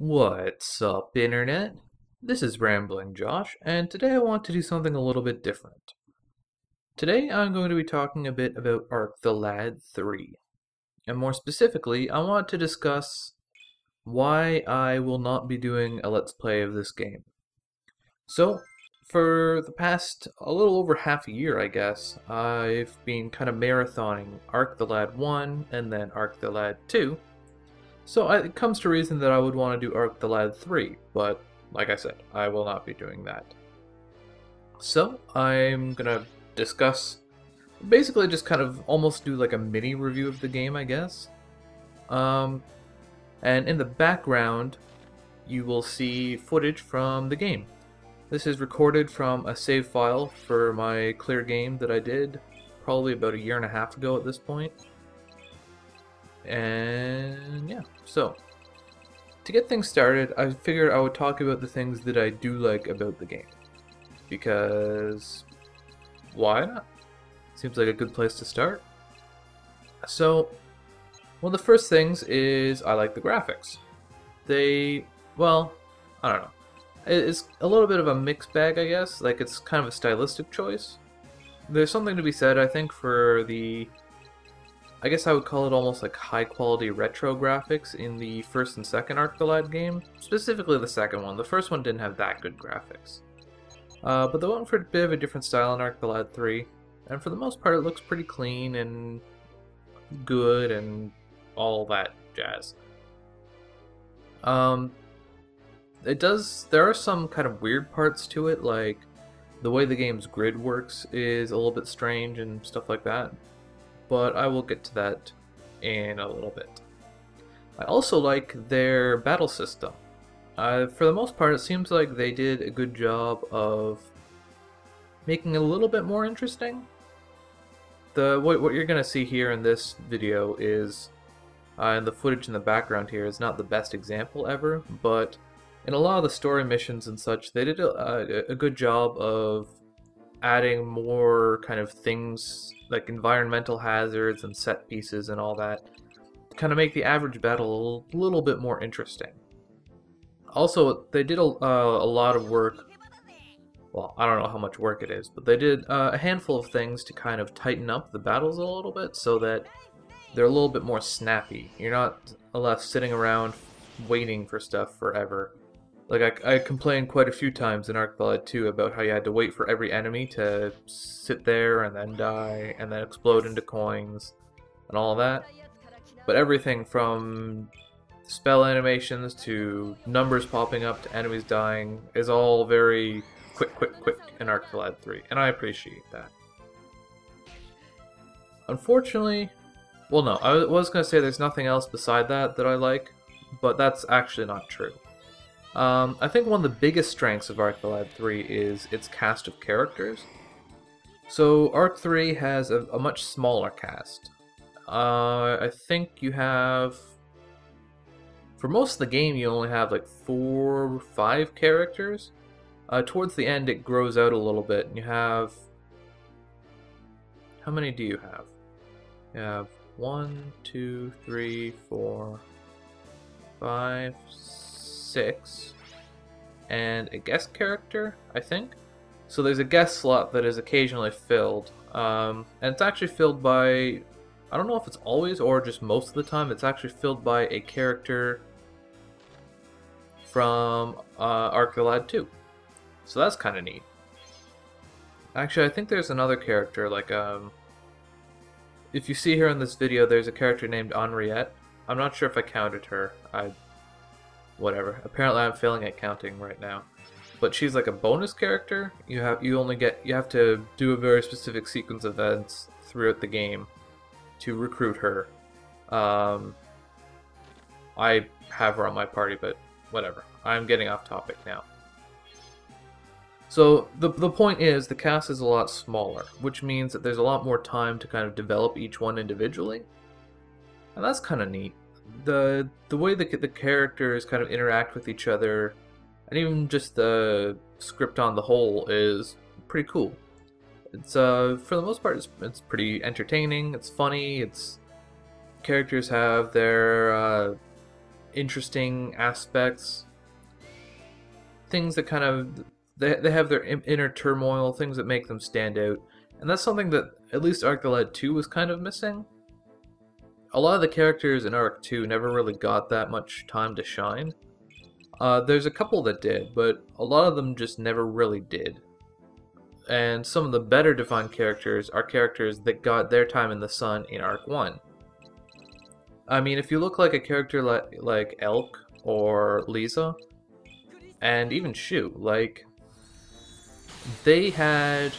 What's up, Internet? This is Rambling Josh, and today I want to do something a little bit different. Today I'm going to be talking a bit about Arc the Lad 3, and more specifically, I want to discuss why I will not be doing a Let's Play of this game. So, for the past a little over half a year, I guess, I've been kind of marathoning Arc the Lad 1 and then Arc the Lad 2. So it comes to reason that I would want to do Arc the Lad 3, but like I said, I will not be doing that. So I'm gonna discuss, basically just kind of almost do like a mini review of the game, I guess. And in the background, you will see footage from the game. This is recorded from a save file for my clear game that I did probably about a year and a half ago at this point. And yeah, so to get things started, I figured I would talk about the things that I do like about the game. Because why not? Seems like a good place to start. So, one of the first things is I like the graphics. Well, I don't know. It's a little bit of a mixed bag, I guess. Like, it's kind of a stylistic choice. There's something to be said, I think, for I guess I would call it almost like high-quality retro graphics in the first and second Arc the Lad game. Specifically the second one. The first one didn't have that good graphics. But they went for a bit of a different style in Arc the Lad 3. And for the most part it looks pretty clean and good and all that jazz. There are some kind of weird parts to it, like the way the game's grid works is a little bit strange and stuff like that. But I will get to that in a little bit. I also like their battle system. For the most part, it seems like they did a good job of making it a little bit more interesting. What you're going to see here in this video is, and the footage in the background here is not the best example ever, but in a lot of the story missions and such, they did a good job of adding more kind of things like environmental hazards and set pieces and all that to kind of make the average battle a little bit more interesting. Also, they did a lot of work. Well, I don't know how much work it is, but they did a handful of things to kind of tighten up the battles a little bit so that they're a little bit more snappy. You're not left sitting around waiting for stuff forever. Like, I complained quite a few times in Arc the Lad 2 about how you had to wait for every enemy to sit there and then die and then explode into coins and all that. But everything from spell animations to numbers popping up to enemies dying is all very quick in Arc the Lad 3, and I appreciate that. Unfortunately, well no, I was going to say there's nothing else beside that I like, but that's actually not true. I think one of the biggest strengths of Arc the Lad 3 is its cast of characters. So Arc 3 has a much smaller cast. I think you have, for most of the game you only have like 4 or 5 characters. Towards the end it grows out a little bit, and you have, how many do you have? You have 1, 2, 3, 4, 5, 6, and a guest character, I think. So there's a guest slot that is occasionally filled, and it's actually filled by, I don't know if it's always or just most of the time, it's actually filled by a character from Arc the Lad 2. So that's kind of neat. Actually, I think there's another character, like, if you see here in this video, there's a character named Henriette. I'm not sure if I counted her. Whatever. Apparently I'm failing at counting right now. But she's like a bonus character. You have to do a very specific sequence of events throughout the game to recruit her. I have her on my party, but whatever. I'm getting off topic now. So the point is, the cast is a lot smaller, which means that there's a lot more time to kind of develop each one individually. And that's kind of neat. The way the characters kind of interact with each other, and even just the script on the whole, is pretty cool. It's for the most part it's pretty entertaining. It's funny. Characters have their interesting aspects, things that kind of they have their inner turmoil, things that make them stand out, and that's something that at least Arc the Lad 2 was kind of missing. A lot of the characters in Arc 2 never really got that much time to shine. There's a couple that did, but a lot of them just never really did. And some of the better defined characters are characters that got their time in the sun in Arc 1. I mean, if you look like a character like Elk or Lisa, and even Shu, like, they had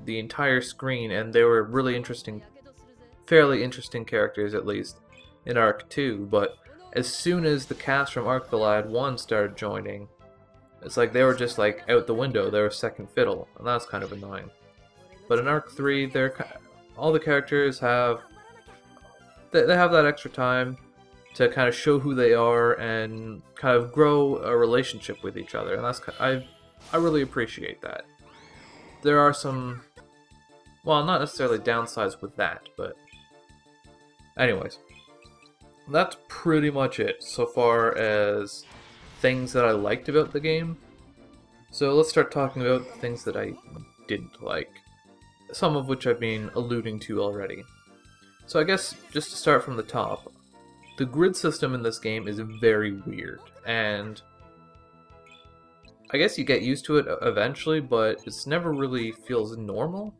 the entire screen and they were really interesting, fairly interesting characters at least, in Arc 2, but as soon as the cast from Arc the Lad 1 started joining, it's like they were just like out the window, they were second fiddle, and that's kind of annoying. But in Arc 3, all the characters have they have that extra time to kind of show who they are and kind of grow a relationship with each other, and that's I really appreciate that. There are some, well, not necessarily downsides with that, but anyways, that's pretty much it so far as things that I liked about the game. So let's start talking about the things that I didn't like, some of which I've been alluding to already. So I guess just to start from the top, the grid system in this game is very weird, and I guess you get used to it eventually, but it's never really feels normal.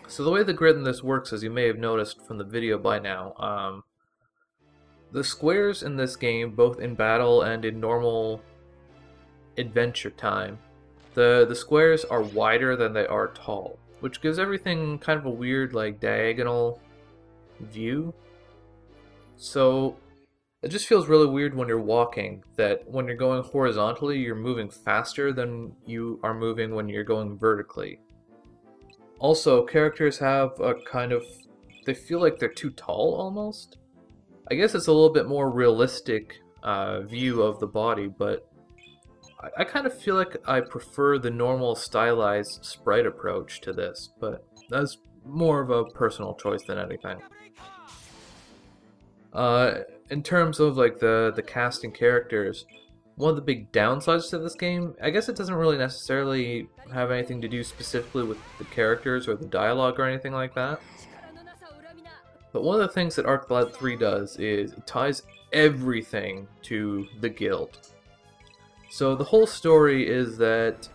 So the way the grid in this works, as you may have noticed from the video by now, the squares in this game, both in battle and in normal adventure time, the squares are wider than they are tall, which gives everything kind of a weird, like, diagonal view. So it just feels really weird when you're walking, that when you're going horizontally, you're moving faster than you are moving when you're going vertically. Also, characters have a kind of, they feel like they're too tall almost. I guess it's a little bit more realistic view of the body, but I kind of feel like I prefer the normal stylized sprite approach to this, but that's more of a personal choice than anything. In terms of like the casting characters, one of the big downsides to this game, I guess it doesn't really necessarily have anything to do specifically with the characters or the dialogue or anything like that. But one of the things that Arc the Lad 3 does is it ties everything to the guild. So the whole story is that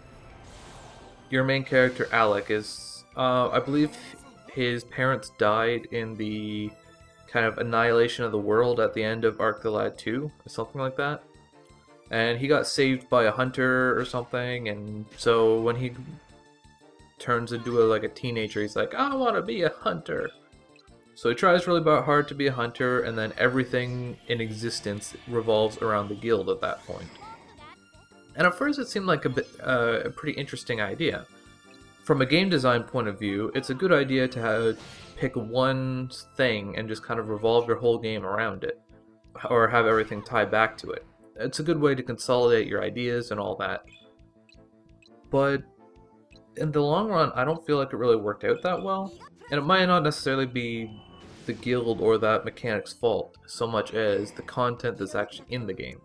your main character, Alec, is, I believe his parents died in the kind of annihilation of the world at the end of Arc the Lad 2, or something like that. And he got saved by a hunter or something, and so when he turns into like a teenager, he's like, I want to be a hunter. So he tries really hard to be a hunter, and then everything in existence revolves around the guild at that point. And at first it seemed like a pretty interesting idea. From a game design point of view, it's a good idea to pick one thing and just kind of revolve your whole game around it, or have everything tie back to it. It's a good way to consolidate your ideas and all that. But in the long run, I don't feel like it really worked out that well. And it might not necessarily be the guild or that mechanic's fault, so much as the content that's actually in the game.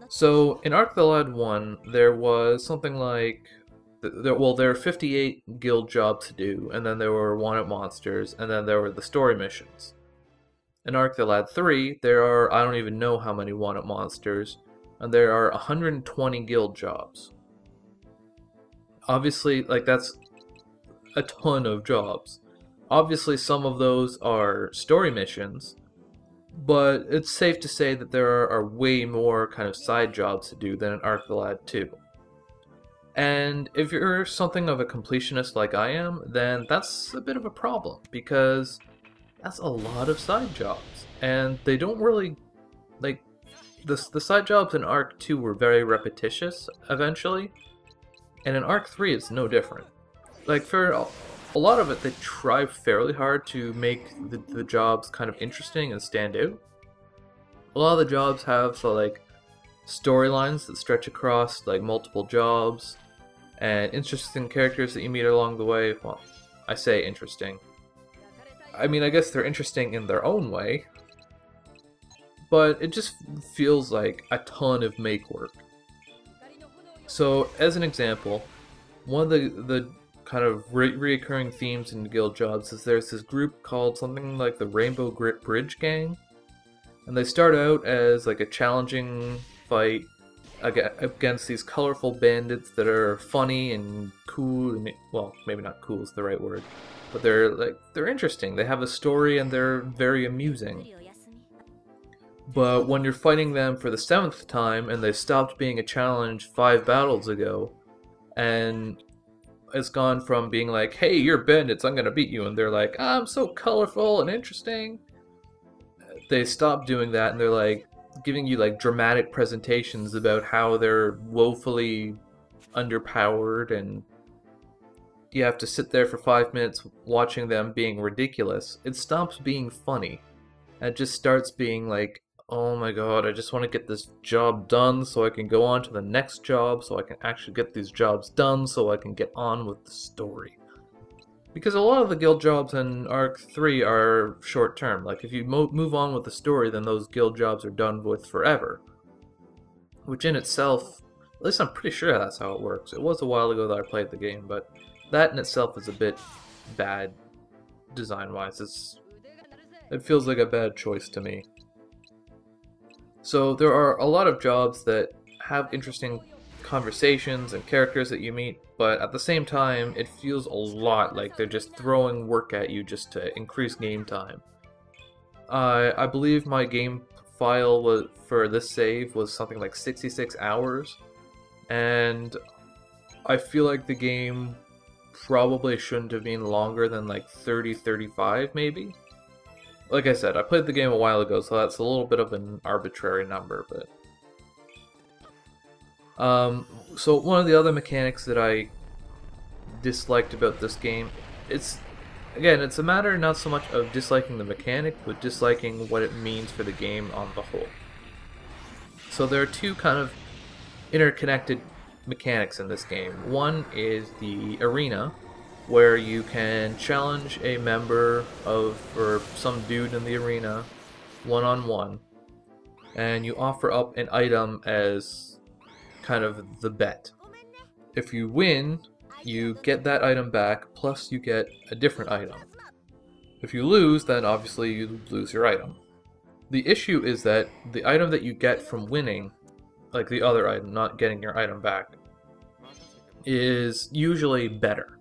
So, in Arc the Lad 1, there was something like, there were 58 guild jobs to do, and then there were wanted monsters, and then there were the story missions. In Arc the Lad 3, there are, I don't even know how many wanted monsters, and there are 120 guild jobs. Obviously, like, that's a ton of jobs. Obviously, some of those are story missions, but it's safe to say that there are way more kind of side jobs to do than in Arc the Lad 2. And if you're something of a completionist like I am, then that's a bit of a problem, because that's a lot of side jobs, and they don't really, like, the side jobs in Arc 2 were very repetitious eventually, and in Arc 3 it's no different. Like, for a lot of it, they try fairly hard to make the jobs kind of interesting and stand out. A lot of the jobs have, so, like, storylines that stretch across, like, multiple jobs, and interesting characters that you meet along the way. Well, I say interesting. I mean, I guess they're interesting in their own way, but it just feels like a ton of make work. So, as an example, one of the kind of reoccurring themes in guild jobs is there's this group called something like the Rainbow Grit Bridge Gang, and they start out as like a challenging fight against these colorful bandits that are funny and cool, and well, maybe not cool is the right word, but they're interesting. They have a story and they're very amusing. But when you're fighting them for the 7th time and they stopped being a challenge 5 battles ago, and it's gone from being like, hey, you're bandits, I'm gonna beat you, and they're like, I'm so colorful and interesting. They stop doing that and they're like giving you like dramatic presentations about how they're woefully underpowered, and you have to sit there for 5 minutes watching them being ridiculous. It stops being funny. And it just starts being like, oh my god, I just want to get this job done so I can go on to the next job, so I can actually get these jobs done so I can get on with the story. Because a lot of the guild jobs in Arc 3 are short term. Like, if you move on with the story, then those guild jobs are done with forever. Which in itself, at least I'm pretty sure that's how it works. It was a while ago that I played the game, but that in itself is a bit bad design-wise. It feels like a bad choice to me. So there are a lot of jobs that have interesting conversations and characters that you meet, but at the same time it feels a lot like they're just throwing work at you just to increase game time. I believe my game file for this save was something like 66 hours, and I feel like the game probably shouldn't have been longer than like 30-35 maybe. Like I said, I played the game a while ago, so that's a little bit of an arbitrary number, but... So one of the other mechanics that I disliked about this game, it's a matter not so much of disliking the mechanic, but disliking what it means for the game on the whole. So there are two kind of interconnected mechanics in this game. One is the arena, where you can challenge a member of, or some dude in the arena, one-on-one, and you offer up an item as kind of the bet. If you win, you get that item back, plus you get a different item. If you lose, then obviously you lose your item. The issue is that the item that you get from winning, like the other item, not getting your item back, is usually better.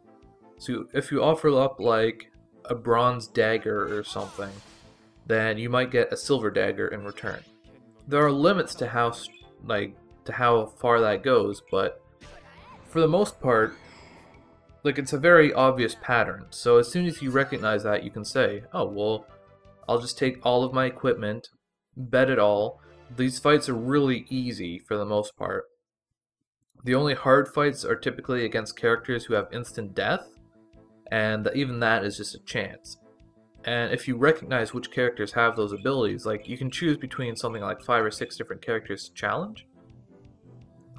So if you offer up like a bronze dagger or something, then you might get a silver dagger in return. There are limits to how far that goes, but for the most part, like, it's a very obvious pattern. So as soon as you recognize that, you can say, oh well, I'll just take all of my equipment, bet it all. These fights are really easy for the most part. The only hard fights are typically against characters who have instant death, and even that is just a chance. And if you recognize which characters have those abilities, like, you can choose between something like 5 or 6 different characters to challenge.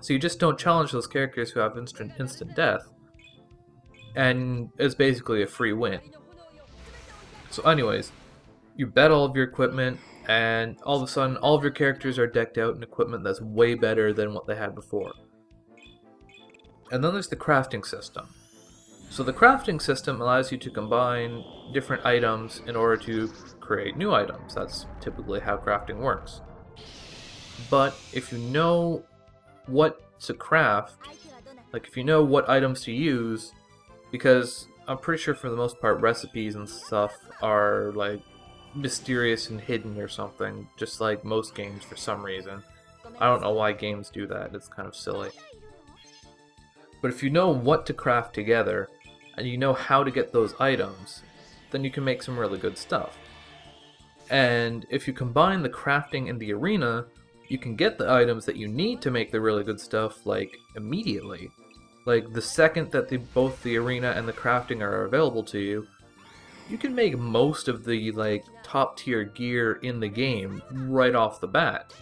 So you just don't challenge those characters who have instant death, and it's basically a free win. So anyways, you bet all of your equipment, and all of a sudden all of your characters are decked out in equipment that's way better than what they had before. And then there's the crafting system. So the crafting system allows you to combine different items in order to create new items. That's typically how crafting works. But if you know what to craft, like if you know what items to use, because I'm pretty sure for the most part recipes and stuff are like mysterious and hidden or something, just like most games for some reason. I don't know why games do that, it's kind of silly. But if you know what to craft together, and you know how to get those items, then you can make some really good stuff. And if you combine the crafting and the arena, you can get the items that you need to make the really good stuff, like, immediately. Like, the second that both the arena and the crafting are available to you, you can make most of the, like, top tier gear in the game right off the bat.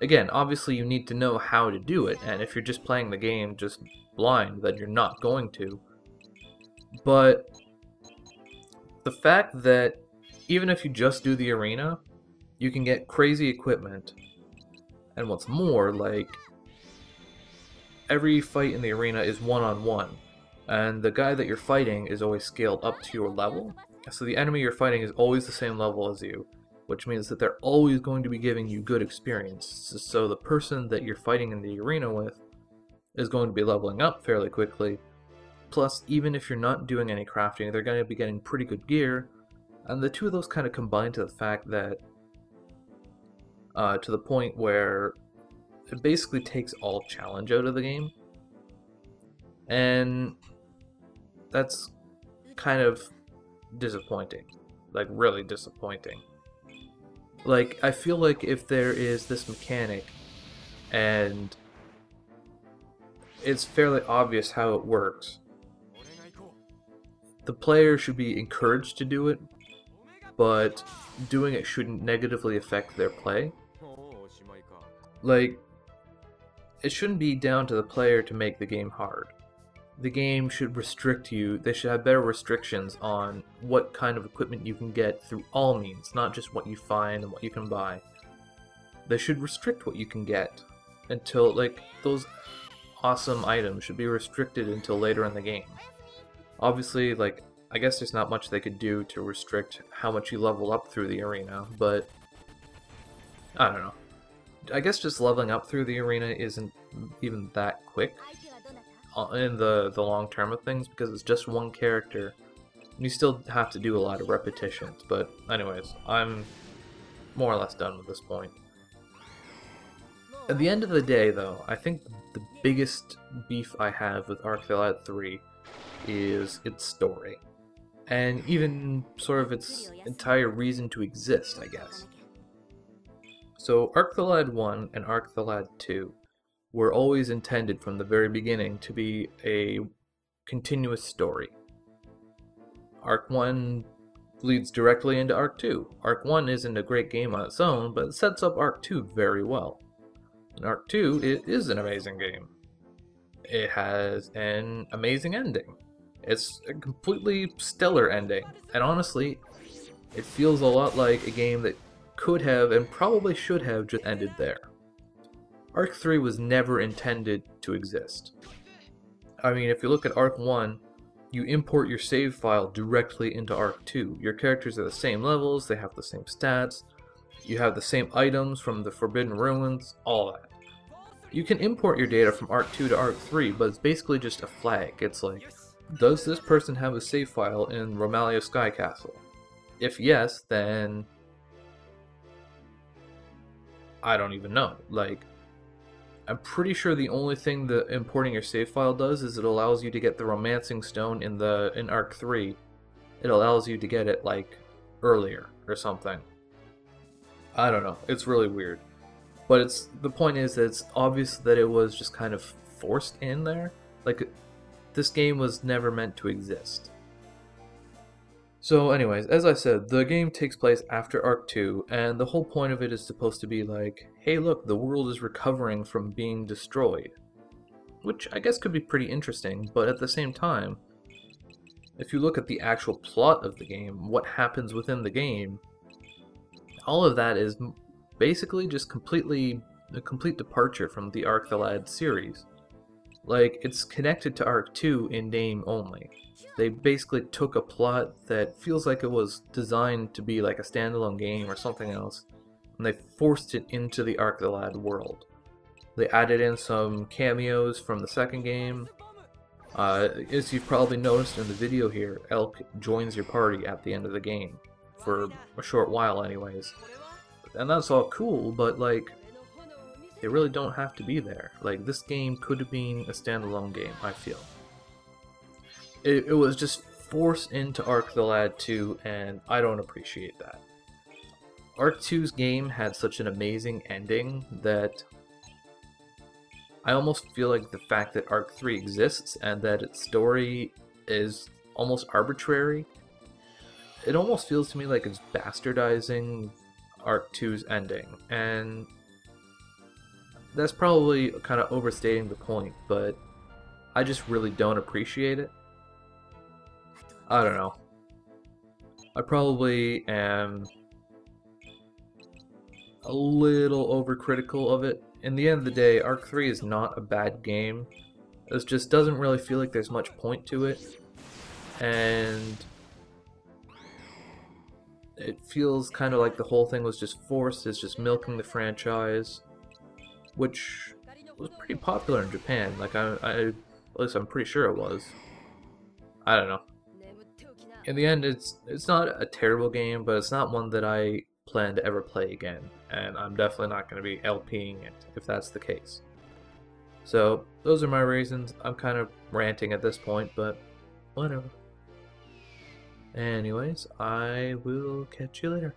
Again, obviously you need to know how to do it, and if you're just playing the game just blind, then you're not going to. But the fact that even if you just do the arena, you can get crazy equipment, and what's more, like, every fight in the arena is one-on-one, and the guy that you're fighting is always scaled up to your level, so the enemy you're fighting is always the same level as you, which means that they're always going to be giving you good experience, so the person that you're fighting in the arena with is going to be leveling up fairly quickly. Plus, even if you're not doing any crafting, they're going to be getting pretty good gear, and the two of those kind of combine to the fact that, to the point where it basically takes all challenge out of the game, and that's kind of disappointing, like really disappointing. Like, I feel like if there is this mechanic, and it's fairly obvious how it works, the player should be encouraged to do it, but doing it shouldn't negatively affect their play. Like, it shouldn't be down to the player to make the game hard. The game should restrict you, they should have better restrictions on what kind of equipment you can get through all means, not just what you find and what you can buy. They should restrict what you can get until, like, those awesome items should be restricted until later in the game. Obviously, like, I guess there's not much they could do to restrict how much you level up through the arena, but I don't know. I guess just leveling up through the arena isn't even that quick in the long term of things, because it's just one character, and you still have to do a lot of repetitions. But anyways, I'm more or less done with this point. At the end of the day, though, I think the biggest beef I have with Untitled 3 is its story, and even sort of its entire reason to exist, I guess. So Untitled 1 and Untitled 2 were always intended from the very beginning to be a continuous story. Arc 1 leads directly into Arc 2. Arc 1 isn't a great game on its own, but it sets up Arc 2 very well. And Arc 2, it is an amazing game. It has an amazing ending. It's a completely stellar ending, and honestly, it feels a lot like a game that could have and probably should have just ended there. Arc 3 was never intended to exist. I mean, if you look at Arc 1, you import your save file directly into Arc 2. Your characters are the same levels, they have the same stats, you have the same items from the Forbidden Ruins, all that. You can import your data from Arc 2 to Arc 3, but it's basically just a flag. It's like, does this person have a save file in Romalia Sky Castle? If yes, then I don't even know. Like, I'm pretty sure the only thing that importing your save file does is it allows you to get the Romancing Stone in Arc 3. It allows you to get it, like, earlier or something. I don't know. It's really weird. But the point is that it's obvious that it was just kind of forced in there. Like, this game was never meant to exist. So anyways, as I said, the game takes place after Arc 2, and the whole point of it is supposed to be like, hey look, the world is recovering from being destroyed. Which I guess could be pretty interesting, but at the same time, if you look at the actual plot of the game, what happens within the game, all of that is basically just a complete departure from the Untitled series. Like, it's connected to Arc 2 in name only. They basically took a plot that feels like it was designed to be like a standalone game or something else, and they forced it into the Untitled world. They added in some cameos from the second game. As you've probably noticed in the video here, Elk joins your party at the end of the game, for a short while anyways. And that's all cool, but like, they really don't have to be there. Like, this game could have been a standalone game, I feel. It was just forced into Untitled 2, and I don't appreciate that. Arc 2's game had such an amazing ending that I almost feel like the fact that Arc 3 exists and that its story is almost arbitrary, it almost feels to me like it's bastardizing Arc 2's ending, and that's probably kind of overstating the point, but I just really don't appreciate it. I don't know. I probably am a little overcritical of it. In the end of the day, Arc 3 is not a bad game. It just doesn't really feel like there's much point to it. And it feels kind of like the whole thing was just forced. It's just milking the franchise, which was pretty popular in Japan. Like at least I'm pretty sure it was. I don't know. In the end, it's not a terrible game, but it's not one that I plan to ever play again, and I'm definitely not going to be LPing it if that's the case. So those are my reasons. I'm kind of ranting at this point, but whatever. Anyways, I will catch you later.